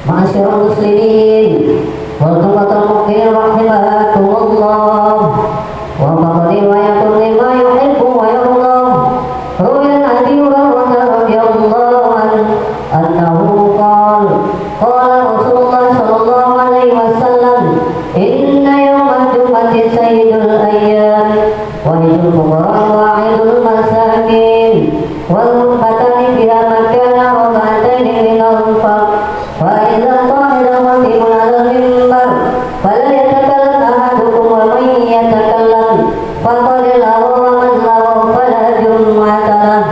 Ma'asyiral muslimin wal jamatul mu'minin rahimakumullah wa faqadi wa yakun lima yuhibbu wa yarda. Ruwiya Abi Hurairah radhiyallahu anhu qala qala Rasulullah sallallahu alaihi wasallam inna yawmal jum'ati sayyidul ayyam wa idul fuqara wa idul masakin wal fatani fiha makana wa ma'atani minal faqr. فإذا صعد خطيب على المنبر فلا يتكلم أحدكم ومن يتكلم فقد لغو ومن لغو فلا جمعة له.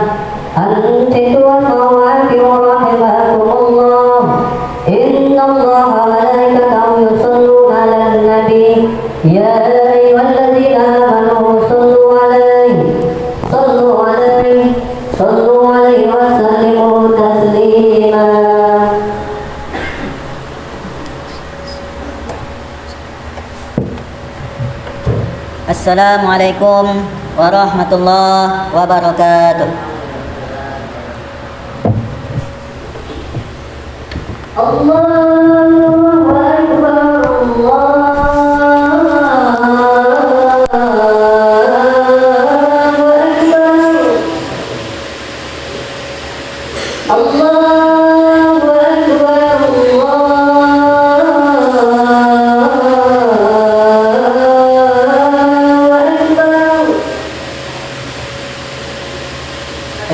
أنصتوا واسمعوا رحمكم الله. إن الله وملائكته يصلون على النبي يا أيها الذين آمنوا صلوا عليه وسلموا تسليما. Assalamualaikum warahmatullahi wabarakatuh. Allahu Akbar, Allahu Akbar,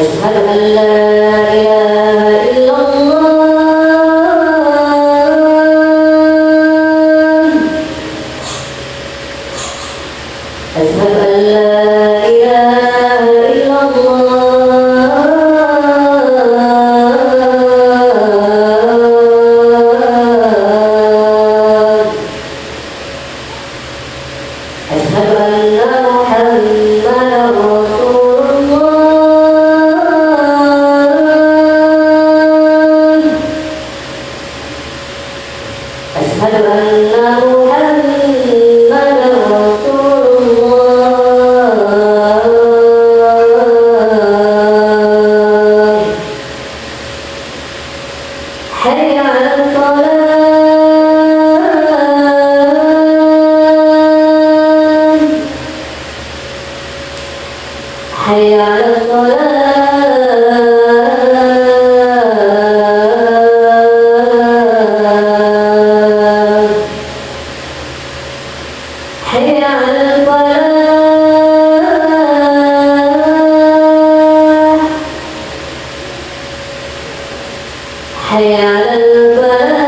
أشهد أن لا إله إلا الله. أشهد أن لا إله إلا الله. أشهد أن محمدا رسول الله. أشهد أن محمدا رسول الله. حي على الصلاة. حي على الصلاة. حي على الفلاح. حي على الفلاح.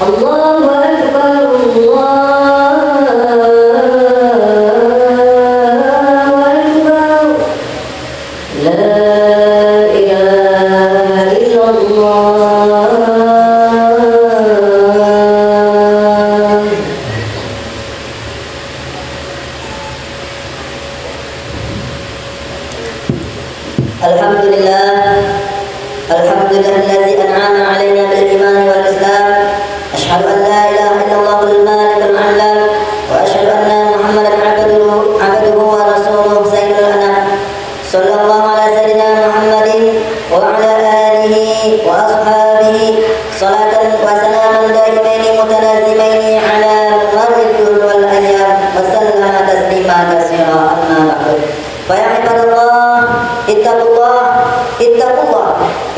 الله أكبر، الله أكبر، لا إله إلا الله. Alhamdulillah الذي أنعم علينا بالإيمان والإسلام. أشهد أن لا إله إلا الله المالك العلام وأشهد أن محمدا عبده ورسوله سيد الأنام. صلى الله على سيدنا محمد وعلى آله وأصحابه صلاة وسلاما دائمين متلازمين على مر الدهر والأيام وسلم تسليما كثيرا. أما بعد فيا عباد الله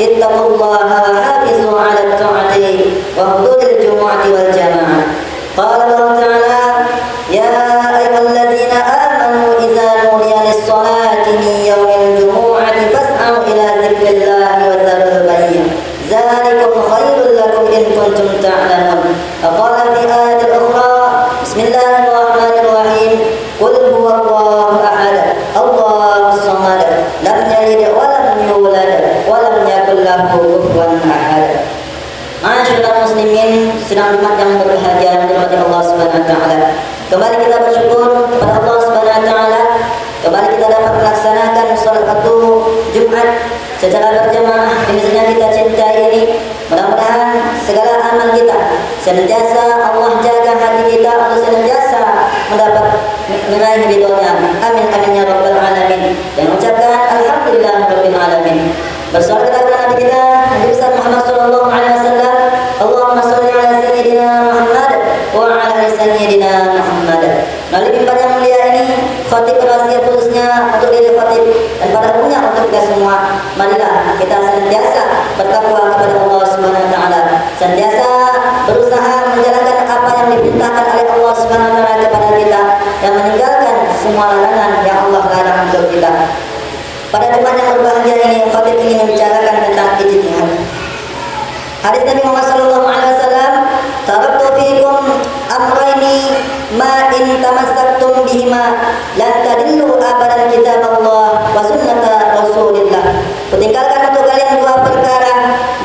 اتقوا الله وحافظوا على الطاعة وحدود الجمعة والجماعة. قال الله تعالى يا أيها الذين آمنوا إذا نودي للصلاة من يوم الجمعة فاسعوا إلى ذكر الله وذروا البيع ذلكم خير لكم إن كنتم تعلمون. وقال في آية أخرى بسم الله الرحمن الرحيم قل هو الله أحد الله الصمد لم يلد ولم يولد ولم يكن له كفوا أحد. Masyaallah muslimin sedang umat yang berbahagia menikmati Allah Subhanahu wa taala. Kembali kita bersyukur kepada Allah Subhanahu wa taala. Kembali kita dapat melaksanakan salat waktu Jumat secara berjamaah di masjid yang kita cintai ini. Mudah-mudahan segala amal kita senantiasa Allah jaga hati kita untuk senantiasa mendapat meraih ridhonya. Amin amin ya rabbal alamin. Dan ucapkan alhamdulillah rabbil alamin. Bersalawat kepada Nabi kita Nabi besar Muhammad sallallahu alaihi wasallam. Allahumma shalli ala sayyidina Muhammad wa ala ali sayyidina Muhammad. Melalui mimbar yang mulia ini, khatib berwasiat khususnya untuk diri khatib dan pada umumnya untuk kita semua. Marilah kita senantiasa bertakwa kepada Allah Subhanahu wa taala, senantiasa berusaha menjalankan apa yang diperintahkan oleh Allah Subhanahu wa taala kepada kita dan meninggalkan semua larangan yang Allah larang untuk kita. Pada Jumat yang berbahagia ini, khatib ingin membicarakan tentang ijtihad. Hadis Nabi Muhammad sallallahu alaihi wasallam, "Taraktu fiikum amrayni ma in tamassaktum bihima lan tadillu abadan kitabullah wa sunnata Rasulillah." Kutinggalkan untuk kalian dua perkara,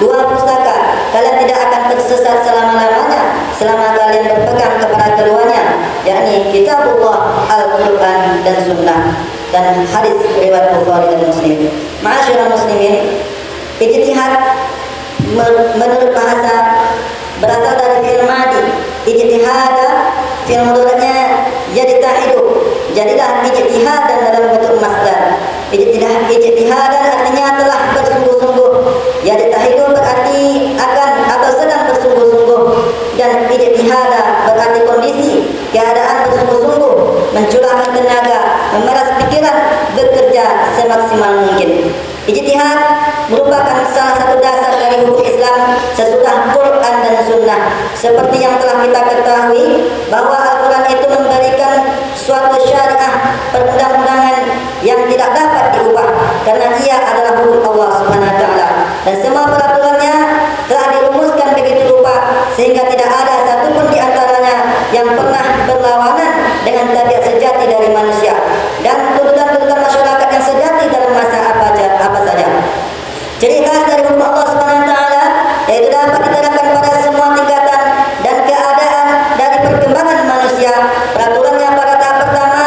dua pusaka. Kalian tidak akan tersesat selama-lamanya selama kalian berpegang kepada keduanya, yakni kitabullah, Al-Qur'an dan sunnah. Dan hadis riwayat Bukhari dan Muslim. Ma'asyiral muslimin, ijtihad menurut bahasa berasal dari fi'il madi. Ijtihada fi'il mudhari'nya yajtahidu. Jadilah ijtihadan dalam bentuk masdar. Ijtihadan artinya telah bersungguh-sungguh. Yajtahidu berarti akan atau sedang bersungguh-sungguh. Dan ijtihada berarti kondisi, keadaan bersungguh-sungguh, mencurahkan tenaga, memeras pikiran, bekerja semaksimal mungkin. Ijtihad merupakan salah satu dasar dari hukum Islam sesudah Quran dan Sunnah. Seperti yang telah kita ketahui bahwa Al-Quran itu memberikan suatu syariah perundang-undangan yang tidak dapat diubah karena ia adalah hukum Allah Subhanahu wa taala. Dan semua peraturannya telah dirumuskan begitu rupa sehingga tidak ada satupun di antaranya yang pernah berlawanan dengan tabiat sejati dari manusia dan tuntutan-tuntutan masyarakat yang sejati dalam masa apa saja. Ciri khas dari hukum Allah Subhanahu wa taala yaitu dapat diterapkan pada semua tingkatan dan keadaan dari perkembangan manusia. Peraturannya pada tahap pertama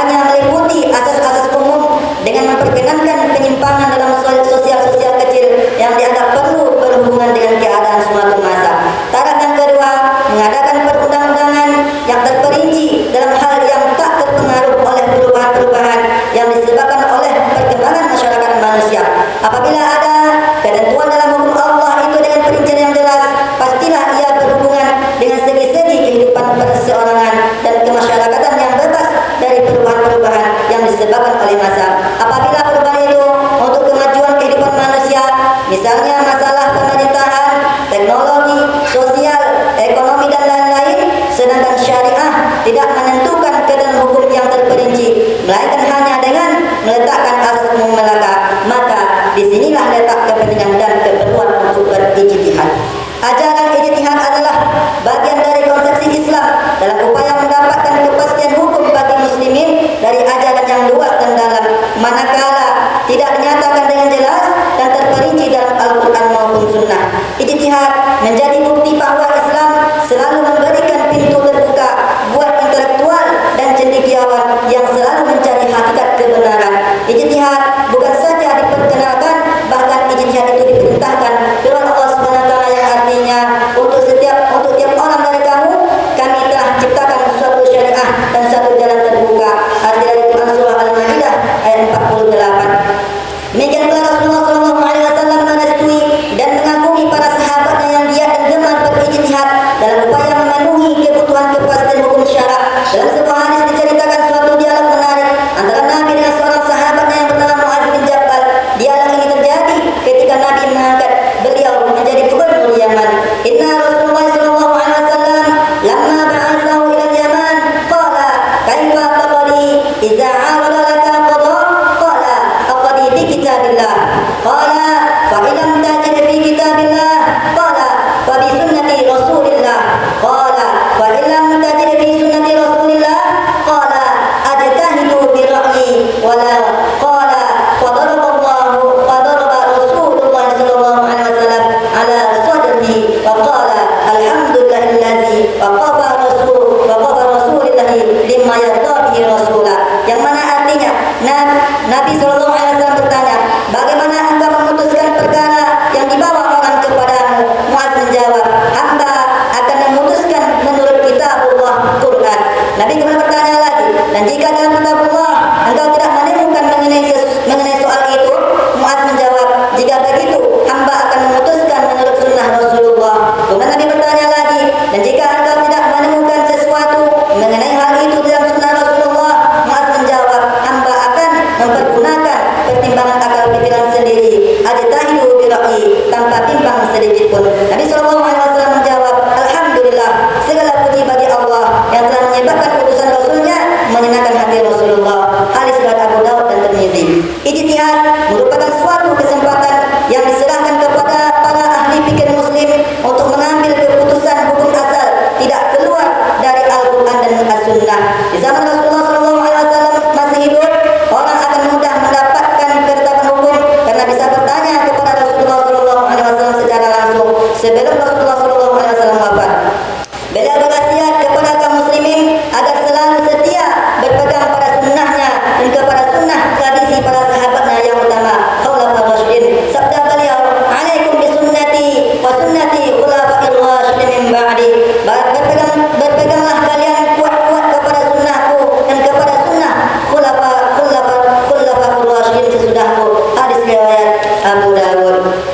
hanya meliputi asas-asas umum dengan memperkenankan penyimpangan dalam sosial-sosial kecil yang dianggap perlu berhubungan dengan keadaan suatu masa. Tahap yang kedua mengadakan perundang-undangan yang terperinci dalam hal yang tak terpengaruh oleh perubahan-perubahan yang disebabkan oleh perkembangan masyarakat manusia. Apabila ada ketentuan dalam hukum Allah itu dengan perincian yang jelas, pastilah ia berhubungan dengan segi-segi kehidupan perseorangan dan kemasyarakatan yang bebas dari perubahan-perubahan yang disebabkan oleh masa. Apabila perubahan itu untuk kemajuan kehidupan manusia, misalnya masalah pemerintahan, teknologi, sosial, ekonomi dan lain-lain, sedangkan syariah tidak menentukan ketentuan hukum yang terperinci, melainkan hanya dengan meletakkan asas umum belaka, maka disinilah letak kepentingan dan keperluan untuk berijtihad. Ajaran ijtihad adalah bagian dari konsepsi Islam dalam upaya mendapatkan kepastian hukum bagi muslimin dari ajaran yang luas dan dalam, manakala tidak dinyatakan dengan jelas dan terperinci dalam Al-Quran maupun Sunnah. Ijtihad menjadi bukti bahwa Islam selalu memberikan pintu terbuka buat intelektual dan cendekiawan yang selalu mencari hakikat kebenaran. Ijtihad bukan saja diperkenalkan, bahkan ijtihad itu diperintahkan firman Allah Subhanahu wa taala yang artinya untuk tiap orang dari kamu kami telah ciptakan suatu syariah dan satu jalan terbuka. Arti dari Quran surah Al-Maidah ayat 48. Demikian pula Rasulullah sallallahu alaihi wasallam merestui dan mengagumi para sahabatnya yang giat dan gemar berijtihad dalam upaya memenuhi kebutuhan kepastian hukum syarak. Dalam sebuah hadis diceritakan suatu dialog menarik antara Nabi dengan seorang sahabatnya yang bernama Mu'adz bin Jabal. Dialog ini terjadi ketika Nabi mengangkat beliau menjadi gubernur Yaman. Inna Rasulullah sallallahu alaihi wasallam lamma ba'athahu ila Yaman qala kaifa taqdi idza 'arada laka qada qala aqdi bi kitabillah qala fa illam tajid fi kitabillah qala fa bi sunnati Rasulillah qala fa illam tajid fi sunnati Rasulillah qala ajtahidu bi ra'yi wala qala fadaraba Rasulullah sallallahu alaihi wasallam ala sadrihi wa qala alhamdulillahi waqafa Rasulillah lima yarda bihi rasulah, yang mana artinya Nabi sallallahu alaihi wasallam bertanya, bagaimana engkau memutuskan perkara yang dibawa orang kepadamu? Mu'adz menjawab, hamba akan memutuskan menurut kitabullah Quran. Nabi kemudian bertanya jika dalam kitabullah engkau tidak menemukan mengenai soal itu, Mu'adz menjawab, jika begitu hamba akan memutuskan menurut sunnah Rasulullah. Kemudian Nabi bertanya lagi, dan jika engkau tidak menemukan sesuatu mengenai hal itu dalam sunnah Rasulullah, Mu'adz menjawab, hamba akan mempergunakan pertimbangan akal pikiran sendiri, ajtahidu bi ra'yi, tanpa bimbang sedikit pun. Nabi SAW menjawab, alhamdulillah, segala puji bagi Allah yang telah menyebabkan keputusan Rasulnya menyenangkan hati Rasulullah. Hadis riwayat Abu Daud dan Tirmizi. Ijtihad merupakan suatu kesempatan yang diserahkan kepada para ahli fikih muslim untuk mengambil keputusan hukum asal tidak keluar dari Al-Quran dan As-Sunnah. Di zaman Rasulullah SAW masih hidup, orang akan mudah mendapatkan ketetapan hukum karena bisa bertanya kepada Rasulullah SAW secara langsung sebelum Rasulullah SAW wafat. Beliau berwasiat kepada kaum muslimin agar selalu setia berpegang pada sunnahnya dan kepada sunnah tradisi para sahabatnya yang utama, khulafaur rasyidin. Sabda beliau, alaikum bisunnati wa sunnati khulafair rasyidin min ba'di. Berpeganglah kalian kuat-kuat kepada sunnahku dan kepada sunnah khulafaur rasyidin sesudahku. Hadis riwayat Abu Dawud.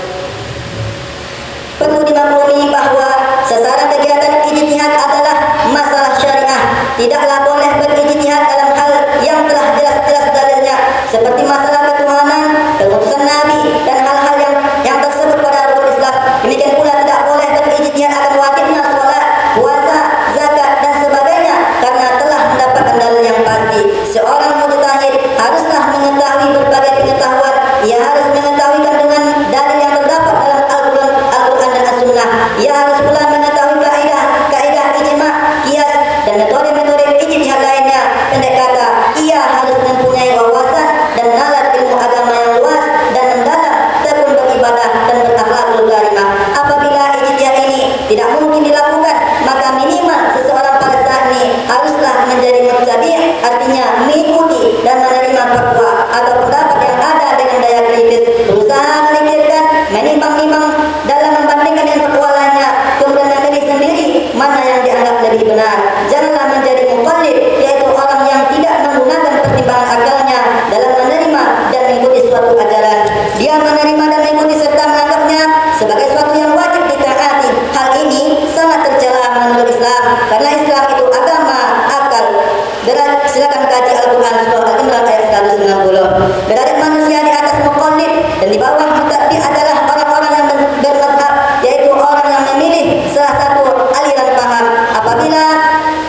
Perlu dimaklumi bahwa sasaran kegiatan ijtihad adalah masalah syariah. Tidaklah boleh berijtihad dalam hal yang telah jelas-jelas dalilnya, seperti masalah ketuhanan, keputusan Nabi dan hal-hal yang tersebut pada rukun Islam. Demikian pula tidak boleh berijtihad akan wajibnya salat, puasa, zakat dan sebagainya karena telah mendapatkan dalil yang pasti. Seorang mujtahid haruslah mengetahui berbagai pengetahuan. Ia harus mengetahuikan dengan dalil yang terdapat dalam Al-Quran dan As-Sunnah. Ia harus pula mengetahui kaidah ijma', qiyas dan metode-metode ijtihad lainnya. Pendek kata, ia harus mempunyai wawasan dan nalar ilmu agama yang luas dan mendalam, tekun beribadah dan berakhlakul karimah. Apabila ijtihad ini tidak mungkin dilakukan, maka minimal seseorang pada saat ini haruslah menjadi mutabi', artinya mengikuti dan menerima fatwa atau pendapat yang ada dengan daya kritis, berusaha memikirkan, menimbang-nimbang dalam membandingkan dengan fatwa lainnya, kemudian memilih sendiri mana yang dianggap lebih benar. Janganlah menjadi muqallid, yaitu orang yang tidak menggunakan pertimbangan akalnya dalam menerima dan mengikuti suatu ajaran. Dia menerima dan mengikuti serta menganggapnya sebagai suatu yang wajib ditaati. Hal ini sangat tercela menurut Islam, karena Islam itu agama akal. Silakan kaji Al-Quran surah Al-Imran ayat 190. Derajat manusia di atas muqallid dan di bawah mutabi adalah orang-orang yang bermazhab, yaitu orang yang memilih salah satu aliran paham. Apabila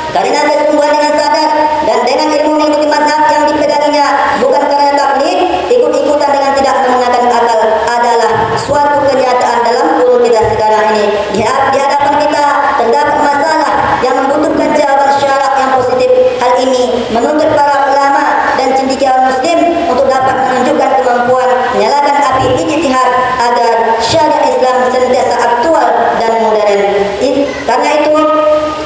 karena kesungguhan dengan sadar dan dengan ilmu mengikuti mazhab yang dipeganginya, bukan karena taklid, ikut-ikutan dengan tidak menggunakan akal adalah suatu kenyataan dalam umur kita sekarang ini. Di hadapan kita terdapat masalah yang membutuhkan jawaban syarak yang positif. Hal ini menuntut para ulama dan cendekiawan muslim untuk dapat menunjukkan kemampuan menyalakan api ijtihad agar syariat Islam senantiasa aktual dan modern. Karena itu,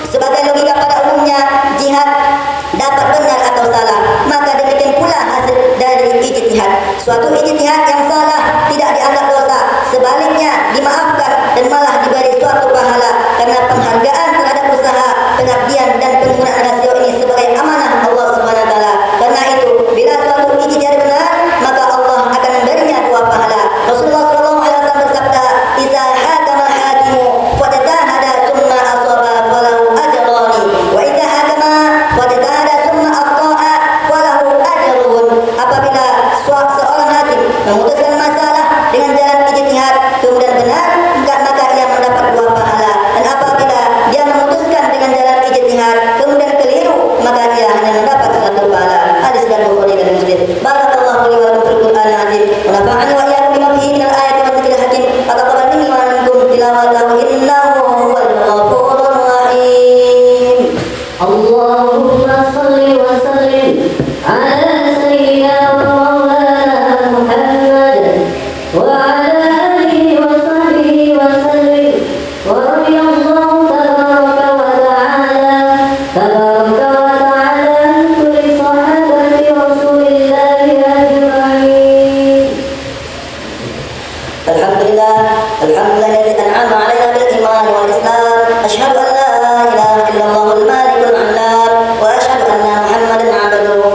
sebagai logika pada umumnya, jihad dapat benar atau salah, maka demikian pula hasil dari ijtihad. Suatu ijtihad yang salah tidak dianggap dosa, sebaliknya dimaafkan dan malah diberi suatu pahala karena penghargaan terhadap usaha, pengabdian dan penggunaan rasio ini sebagai amanah Allah Subhanahu wa taala. Karena itu, bila suatu ijtihad benar, maka Allah akan memberinya dua pahala. Rasulullah SAW bersabda, "Idza hakama al-hakimu fajtahada thumma asaba falahu ajrani, wa idza hakama fajtahada thumma akhta'a falahu ajrun." Apabila seorang hakim memutuskan masalah dengan jalan ijtihad kemudian benar, maka ia mendapat dua pahala. Dan apabila dia memutuskan dengan jalan ijtihad kemudian keliru, maka dia hanya mendapat satu pahala. Hadis dari Bukhari dan Muslim. Barakallahu li wa lakum fil Qur'anil azim. Wa nafa'ani wa iyyakum bima fihi minal ayati wa dzikril hakim. Taqabbal minni wa minkum tilawatahu innahu huwal ghafurur rahim. Allahumma salli wa sallim ala sayyidina wa maulana Muhammad wa ala alihi wa sahbihi wa sallim. Wa radiyallahu tabaraka wa ta'ala an kulli sahabati Rasulillahi ajma'in. Alhamdulillah alladzi an'ama 'alaina bil iman wal islam. Asyhadu an la ilaha illallah al malikul 'allam wa asyhadu anna Muhammadan 'abduhu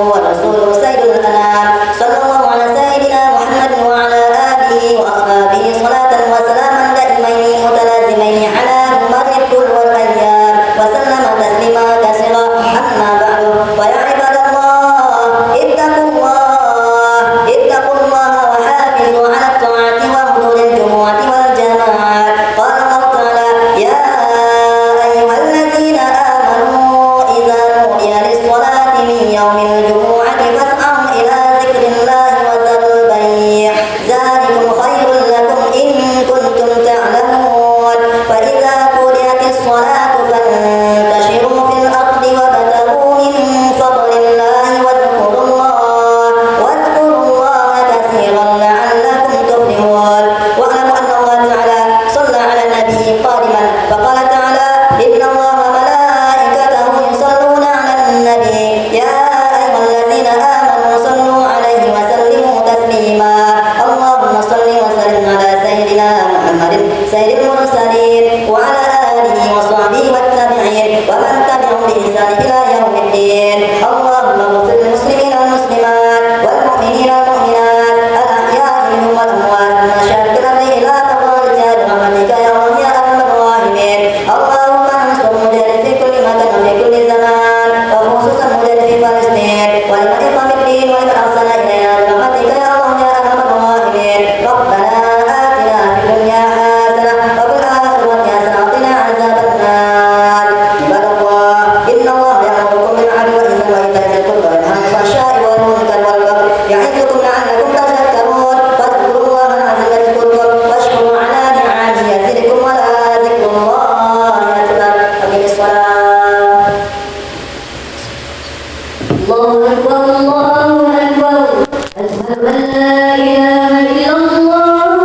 الله أكبر أشهد أن لا إله إلا الله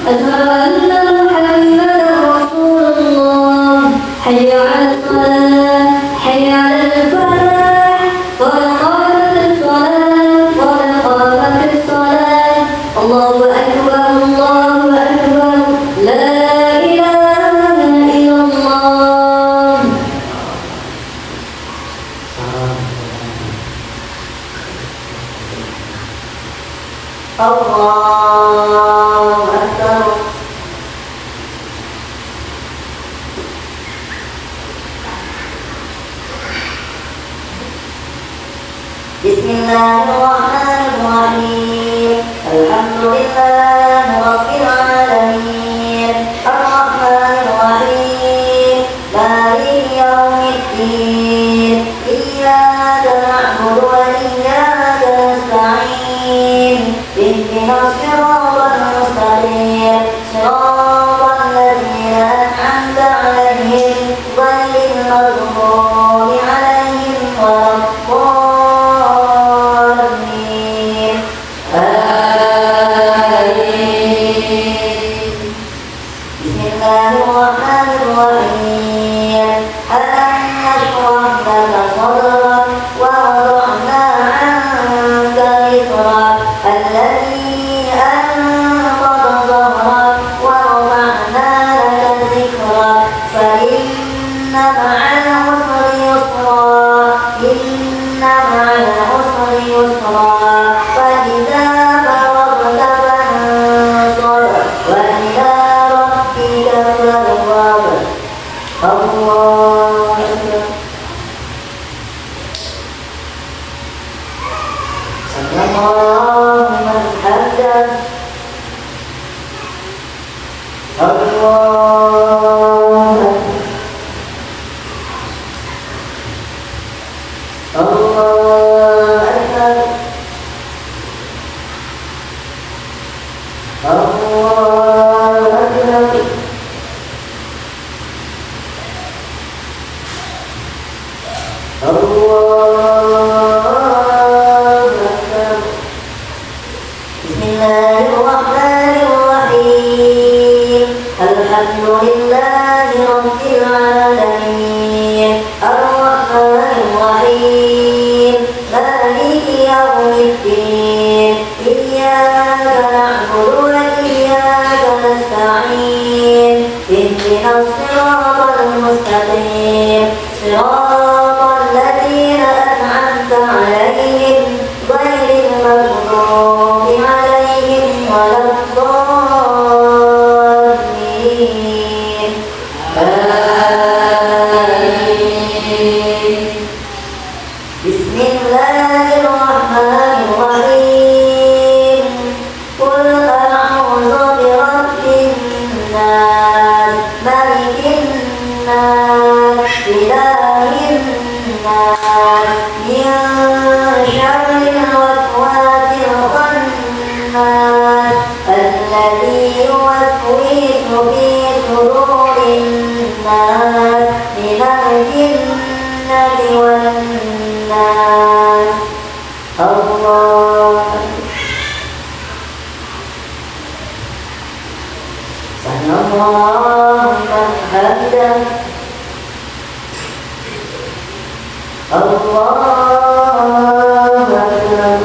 أشهد أن محمدا رسول الله حي على الصلاة حي على الفلاح قد قامت الصلاة قد قامت الصلاة الله أكبر الله أكبر لا إله إلا الله. الله أكبر. بسم الله الرحمن الرحيم الحمد لله رب العالمين الرحمن الرحيم مالك يوم الدين إياك نعبد وإياك نستعين اهدنا الصراط المستقيم صراط الذين أنعمت عليهم غير المغضوب عليهم ولا الضالين آمين. بسم الله الرحمن الرحيم ألم نشرح لك صدرك ووضعنا عنك وزرك الذي أنقض ظهرك ورفعنا لك ذكرك فإن مع العسر يسرا إن مع العسر يسرا فإذا فرغت فانصب وإلى ربك فارغب. الله أكبر. سمع الله لمن حمده. الله أكبر. الله أكبر. الله أكبر. بسم الله الرحمن الرحيم الحمد لله رب العالمين الرحمن الرحيم مالك يوم الدين إياك نعبد وإياك نستعين اهدنا الصراط المستقيم صراط الذين أنعمت عليهم غير المغضوب عليهم ولا الضالين آمين. بسم الله الرحمن الرحيم قل أعوذ برب الناس ملك الناس إله الناس من شر الوسواس الخناس الذي يوسوس في صدور الناس من الجنة والناس. الله سمع الله لمن حمده. الله أكبر.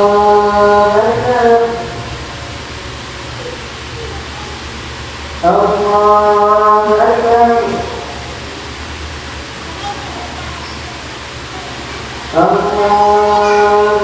الله أكبر. الله أكبر. الله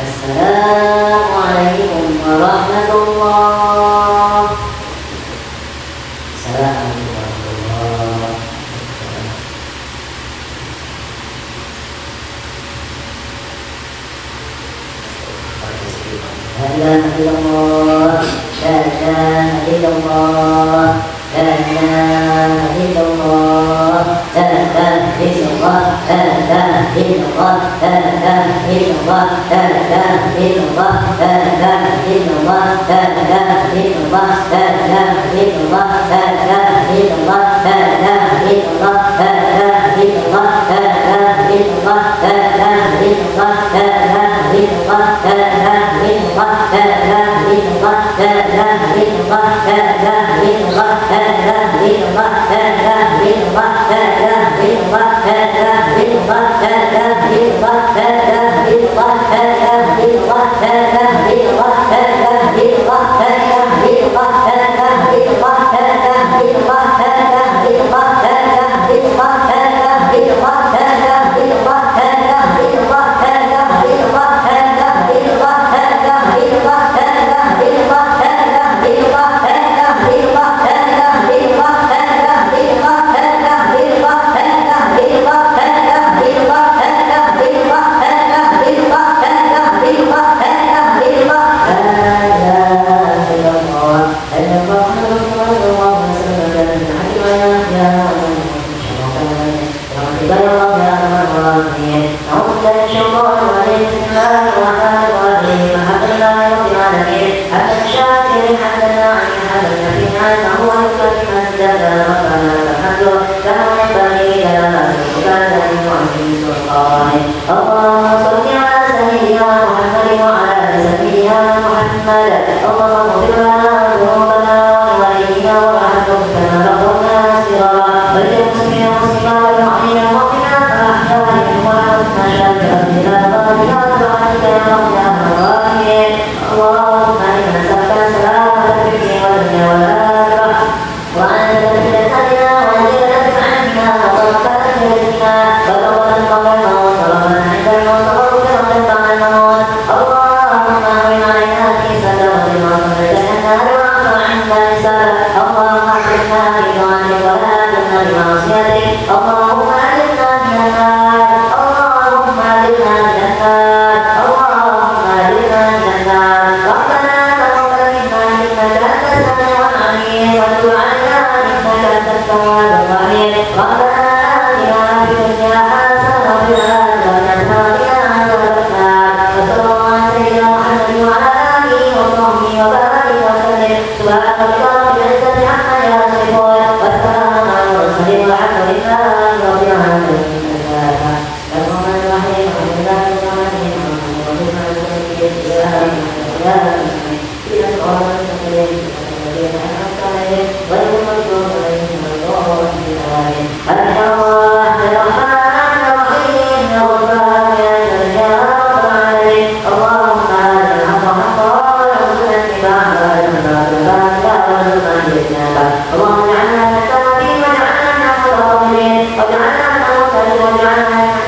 السلام عليكم ورحمة الله. السلام عليكم ورحمة الله. لا إله إلا الله لا إله إلا الله لا إله إلا الله اللهم اجعلنا من التوابين واجعلنا من التوابين واجعلنا من المتقين واجعلنا من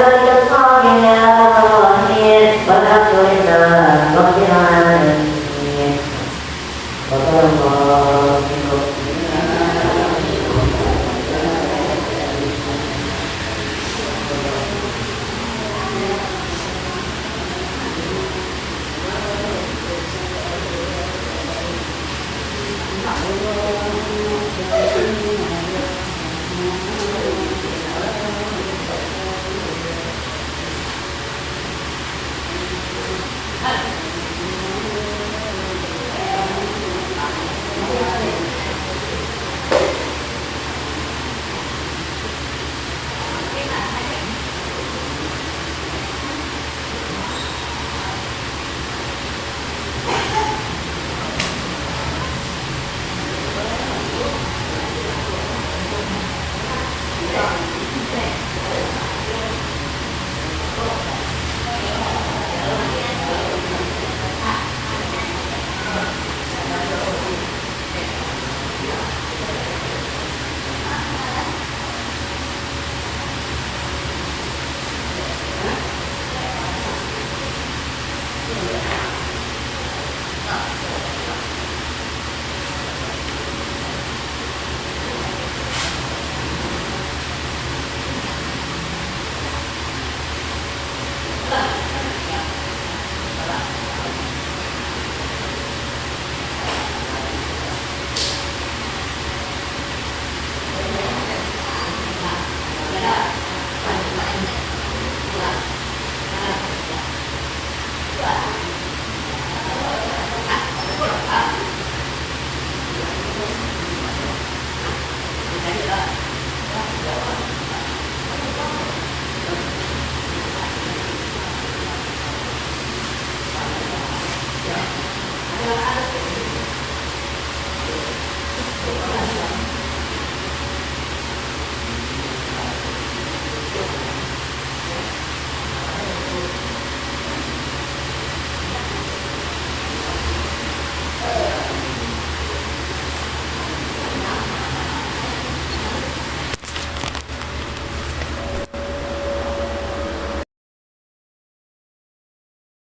عبادك الصالحين